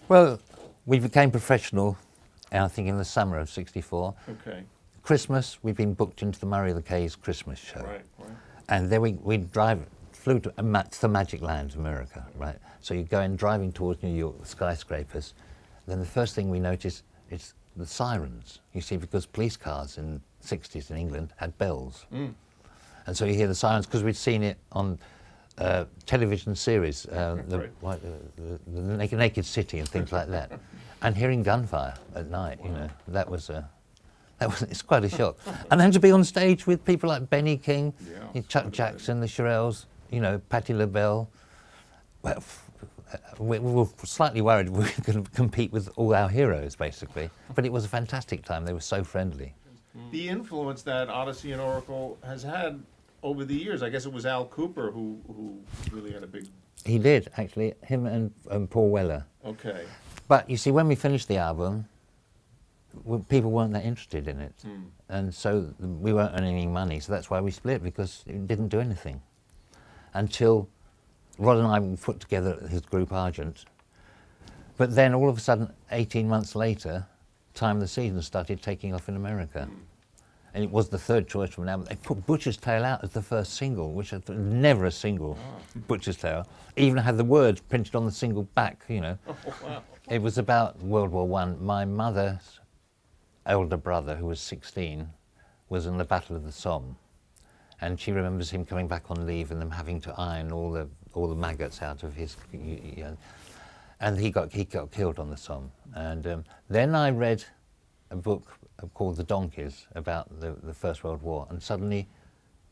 Well, we became professional, I think, in the summer of '64. Okay. Christmas, we've been booked into the Murray of the K's Christmas show. Right, right. And then we flew to the Magic Land of America, right? So you go in driving towards New York, the skyscrapers. Then the first thing we notice is the sirens, you see, because police cars in the '60s in England had bells. Mm. And so you hear the sirens, because we'd seen it on television series, the Naked City and things like that. And hearing gunfire at night, you know, that was it's quite a shock. And then to be on stage with people like Benny King, Chuck Jackson, the Shirelles, you know, Patti LaBelle. Well, we were slightly worried we were going to compete with all our heroes, basically. But it was a fantastic time. They were so friendly. The influence that Odyssey and Oracle has had over the years, I guess it was Al Cooper who really had a big... He did, actually, him and Paul Weller. Okay. But you see, when we finished the album, people weren't that interested in it. And so we weren't earning any money, so that's why we split, because it didn't do anything. Until Rod and I put together his group Argent. But then all of a sudden, 18 months later, Time of the Season started taking off in America. And it was the third choice from an album. They put Butcher's Tale out as the first single, which was never a single, Butcher's Tale. Even had the words printed on the single back, you know. Oh, wow. It was about World War I. My mother's older brother, who was 16, was in the Battle of the Somme. And she remembers him coming back on leave and them having to iron all the maggots out of his, you know, and he got killed on the Somme. And then I read a book called The Donkeys about the First World War, and suddenly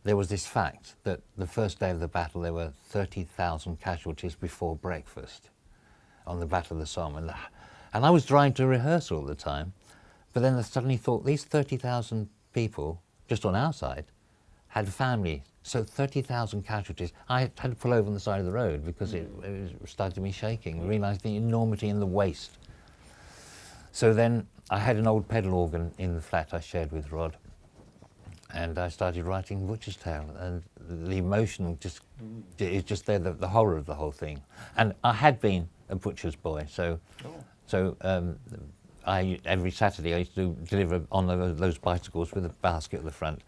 there was this fact that the first day of the battle there were 30,000 casualties before breakfast on the Battle of the Somme. And I was trying to rehearse all the time, but then I suddenly thought these 30,000 people, just on our side, had family. So 30,000 casualties. I had to pull over on the side of the road because it started me shaking. I realised the enormity and the waste. So then I had an old pedal organ in the flat I shared with Rod, and I started writing Butcher's Tale, and the emotion is just there, the horror of the whole thing. And I had been a butcher's boy, so every Saturday I used to deliver on those bicycles with a basket at the front.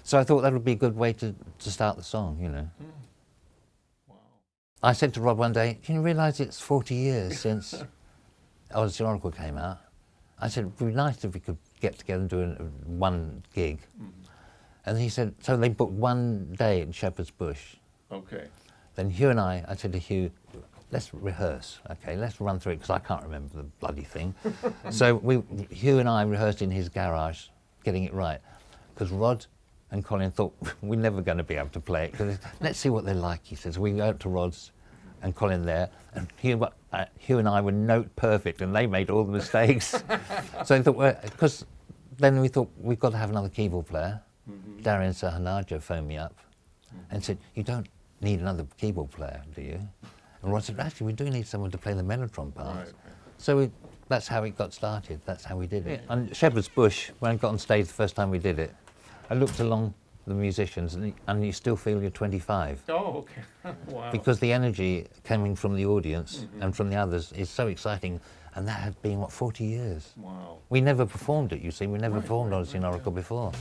So I thought that would be a good way to start the song, you know. Wow. I said to Rod one day, "Do you realise it's 40 years since Odyssey and Oracle came out?" I said, "It would be nice if we could get together and do one gig." And he said, so they booked one day in Shepherd's Bush. Okay. Then Hugh and I said to Hugh, let's rehearse, okay, let's run through it, because I can't remember the bloody thing. So Hugh and I rehearsed in his garage, getting it right, because Rod and Colin thought, we're never going to be able to play it, because let's see what they're like, he says. We go out to Rod's and Colin there, and Hugh and I were note perfect, and they made all the mistakes. So I thought, well, because then we thought, we've got to have another keyboard player. Darian Sahanaja phoned me up and said, "You don't need another keyboard player, do you?" And Rod said, "Actually, we do need someone to play the mellotron part." Right. So that's how it got started. That's how we did it. Yeah. And Shepherd's Bush, when I got on stage the first time we did it, I looked along the musicians, and you still feel you're 25. Oh, okay. Wow. Because the energy coming from the audience and from the others is so exciting, and that had been, 40 years? Wow. We never performed it, you see. We never performed Odyssey and Oracle before.